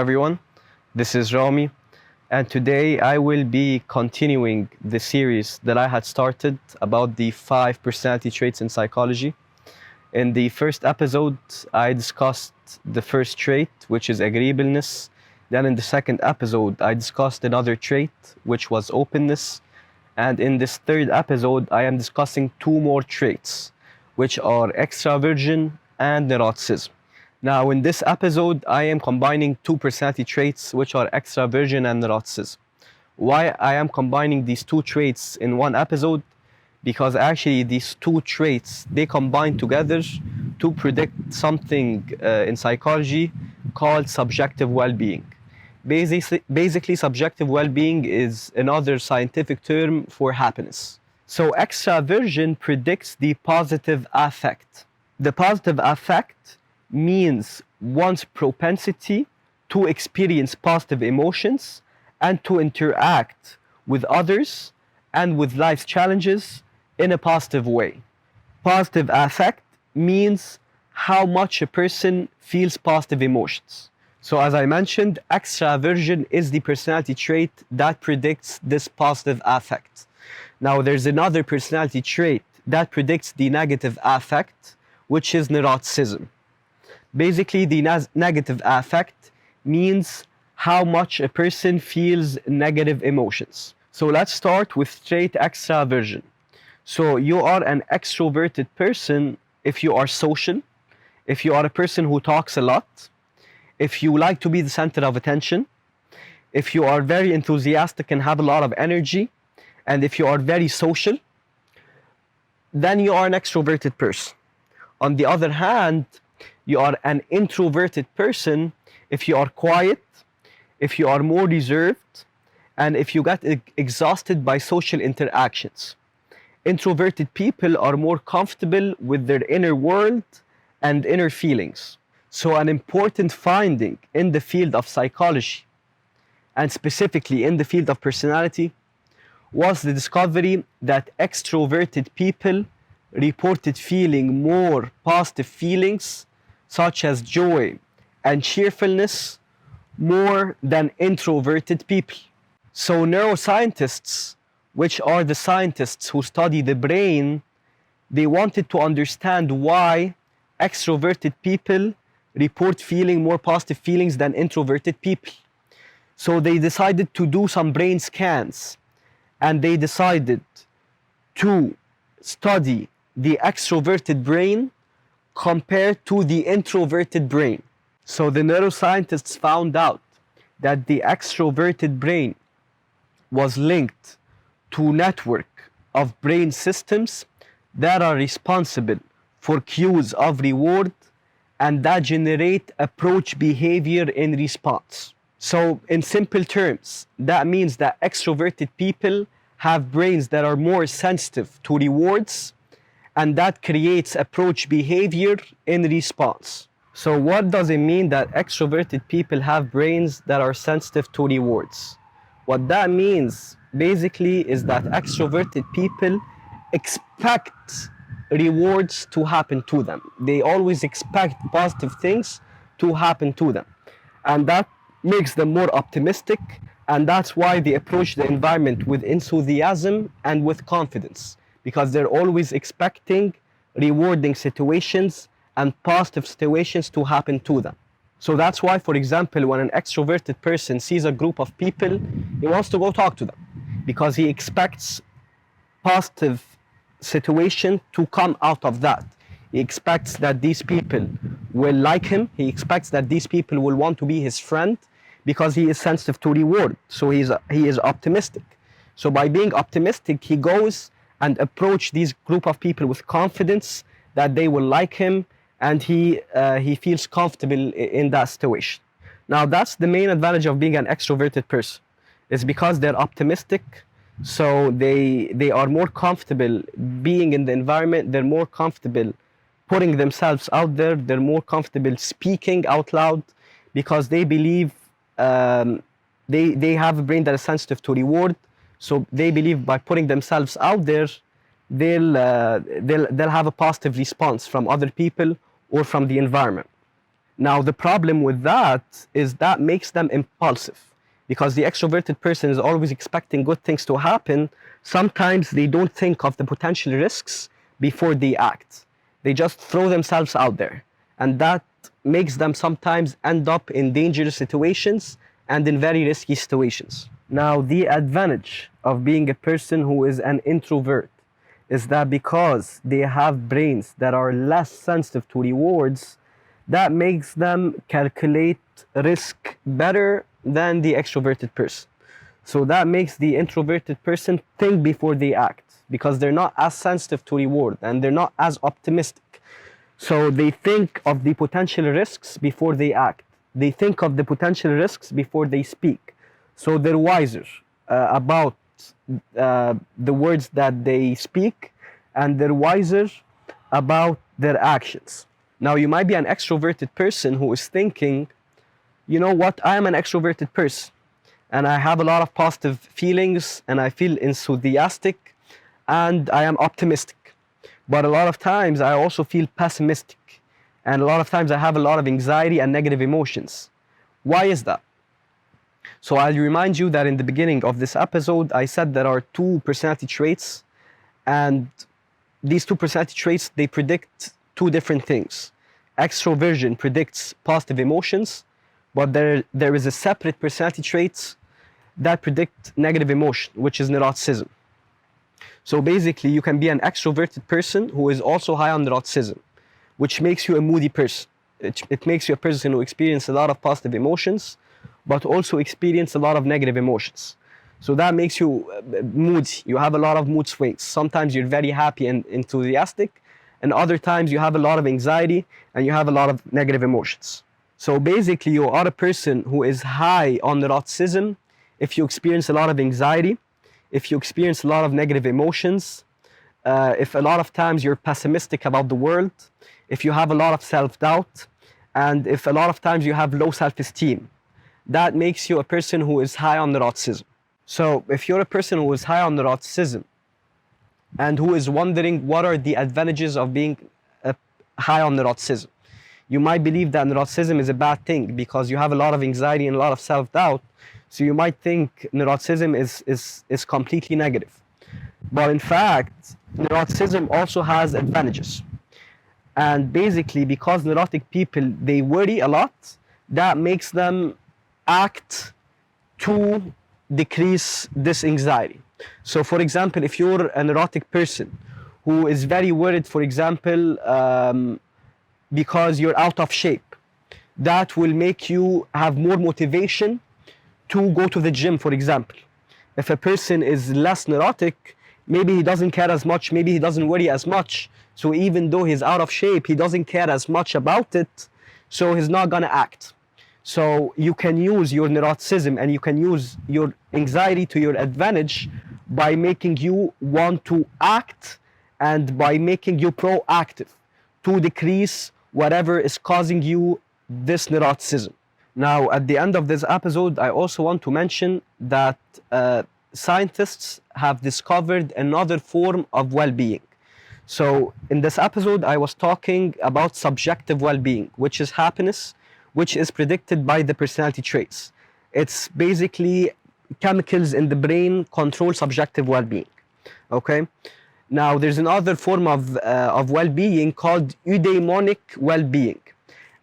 everyone, this is Rami, and today I will be continuing the series that I had started about the 5 personality traits in psychology. In the first episode, I discussed the first trait, which is agreeableness. Then in the second episode, I discussed another trait, which was openness. And in this third episode, I am discussing 2 more traits, which are extraversion and neuroticism. Now, in this episode, I am combining 2 personality traits, which are extraversion and neuroticism. Why I am combining these 2 traits in one episode? Because actually these 2 traits, they combine together to predict something in psychology called subjective well-being. Basically, subjective well-being is another scientific term for happiness. So extraversion predicts the positive affect. The positive affect means one's propensity to experience positive emotions and to interact with others and with life's challenges in a positive way. Positive affect means how much a person feels positive emotions. So as I mentioned, extraversion is the personality trait that predicts this positive affect. Now there's another personality trait that predicts the negative affect, which is neuroticism. Basically, the negative affect means how much a person feels negative emotions. So let's start with trait extraversion. So you are an extroverted person if you are social, if you are a person who talks a lot, if you like to be the center of attention, if you are very enthusiastic and have a lot of energy, and if you are very social, then you are an extroverted person. On the other hand, you are an introverted person if you are quiet, if you are more reserved, and if you get exhausted by social interactions. Introverted people are more comfortable with their inner world and inner feelings. So an important finding in the field of psychology, and specifically in the field of personality, was the discovery that extroverted people reported feeling more positive feelings such as joy and cheerfulness more than introverted people. So neuroscientists, which are the scientists who study the brain, they wanted to understand why extroverted people report feeling more positive feelings than introverted people. So they decided to do some brain scans, and they decided to study the extroverted brain compared to the introverted brain. So the neuroscientists found out that the extroverted brain was linked to a network of brain systems that are responsible for cues of reward and that generate approach behavior in response. So in simple terms, that means that extroverted people have brains that are more sensitive to rewards, and that creates approach behavior in response. So what does it mean that extroverted people have brains that are sensitive to rewards? What that means basically is that extroverted people expect rewards to happen to them. They always expect positive things to happen to them. And that makes them more optimistic, and that's why they approach the environment with enthusiasm and with confidence, because they're always expecting rewarding situations and positive situations to happen to them. So that's why, for example, when an extroverted person sees a group of people, he wants to go talk to them because he expects positive situation to come out of that. He expects that these people will like him. He expects that these people will want to be his friend because he is sensitive to reward. So he is optimistic. So by being optimistic, he goes and approach these group of people with confidence that they will like him, and he feels comfortable in that situation. Now that's the main advantage of being an extroverted person. It's because they're optimistic, so they are more comfortable being in the environment, they're more comfortable putting themselves out there, they're more comfortable speaking out loud because they believe they have a brain that is sensitive to reward. So they believe by putting themselves out there, they'll have a positive response from other people or from the environment. Now, the problem with that is that makes them impulsive, because the extroverted person is always expecting good things to happen. Sometimes they don't think of the potential risks before they act. They just throw themselves out there. And that makes them sometimes end up in dangerous situations and in very risky situations. Now, the advantage of being a person who is an introvert is that because they have brains that are less sensitive to rewards, that makes them calculate risk better than the extroverted person. So that makes the introverted person think before they act, because they're not as sensitive to reward and they're not as optimistic. So they think of the potential risks before they act. They think of the potential risks before they speak. So they're wiser about the words that they speak, and they're wiser about their actions. Now, you might be an extroverted person who is thinking, you know what, I am an extroverted person and I have a lot of positive feelings and I feel enthusiastic and I am optimistic. But a lot of times I also feel pessimistic, and a lot of times I have a lot of anxiety and negative emotions. Why is that? So I'll remind you that in the beginning of this episode, I said there are 2 personality traits, and these 2 personality traits, they predict 2 different things. Extraversion predicts positive emotions, but there is a separate personality trait that predict negative emotion, which is neuroticism. So basically, you can be an extroverted person who is also high on neuroticism, which makes you a moody person. It makes you a person who experiences a lot of positive emotions, but also experience a lot of negative emotions. So that makes you moody. You have a lot of mood swings. Sometimes you're very happy and enthusiastic, and other times you have a lot of anxiety and you have a lot of negative emotions. So basically, you are a person who is high on neuroticism if you experience a lot of anxiety, if you experience a lot of negative emotions, if a lot of times you're pessimistic about the world, if you have a lot of self-doubt, and if a lot of times you have low self-esteem. That makes you a person who is high on neuroticism. So if you're a person who is high on neuroticism and who is wondering what are the advantages of being high on neuroticism, you might believe that neuroticism is a bad thing because you have a lot of anxiety and a lot of self-doubt. So you might think neuroticism is completely negative. But in fact, neuroticism also has advantages. And basically, because neurotic people, they worry a lot, that makes them act to decrease this anxiety. So for example, if you're a neurotic person who is very worried, for example, because you're out of shape, that will make you have more motivation to go to the gym, for example. If a person is less neurotic, maybe he doesn't care as much, maybe he doesn't worry as much. So even though he's out of shape, he doesn't care as much about it, so he's not gonna act. So you can use your neuroticism and you can use your anxiety to your advantage by making you want to act and by making you proactive to decrease whatever is causing you this neuroticism. Now, at the end of this episode, I also want to mention that scientists have discovered another form of well-being. So in this episode, I was talking about subjective well-being, which is happiness, which is predicted by the personality traits. It's basically chemicals in the brain control subjective well-being. Okay? Now, there's another form of well-being called eudaimonic well-being.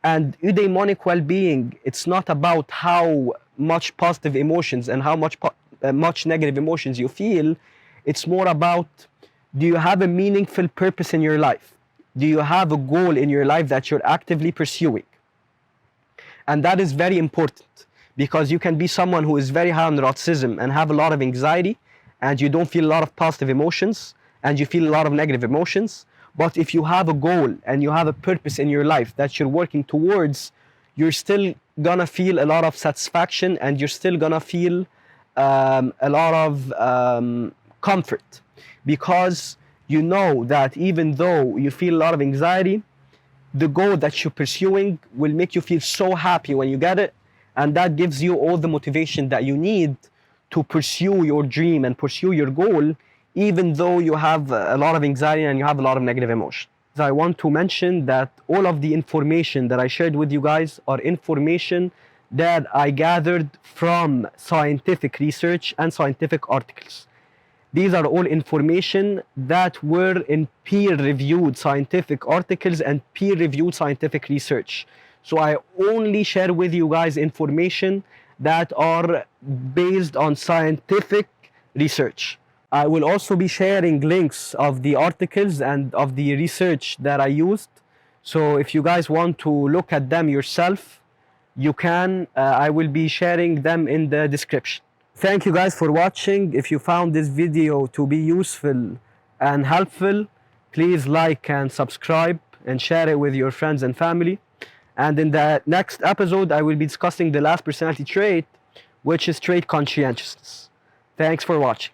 And eudaimonic well-being, it's not about how much positive emotions and how much negative emotions you feel. It's more about, do you have a meaningful purpose in your life? Do you have a goal in your life that you're actively pursuing? And that is very important, because you can be someone who is very high on neuroticism and have a lot of anxiety, and you don't feel a lot of positive emotions, and you feel a lot of negative emotions. But if you have a goal and you have a purpose in your life that you're working towards, you're still gonna feel a lot of satisfaction, and you're still gonna feel a lot of comfort, because you know that even though you feel a lot of anxiety, the goal that you're pursuing will make you feel so happy when you get it, and that gives you all the motivation that you need to pursue your dream and pursue your goal, even though you have a lot of anxiety and you have a lot of negative emotion. I want to mention that all of the information that I shared with you guys are information that I gathered from scientific research and scientific articles. These are all information that were in peer-reviewed scientific articles and peer-reviewed scientific research. So I only share with you guys information that are based on scientific research. I will also be sharing links of the articles and of the research that I used. So if you guys want to look at them yourself, you can. I will be sharing them in the description. Thank you guys for watching. If you found this video to be useful and helpful, please like and subscribe and share it with your friends and family. And in the next episode, I will be discussing the last personality trait, which is trait conscientiousness. Thanks for watching.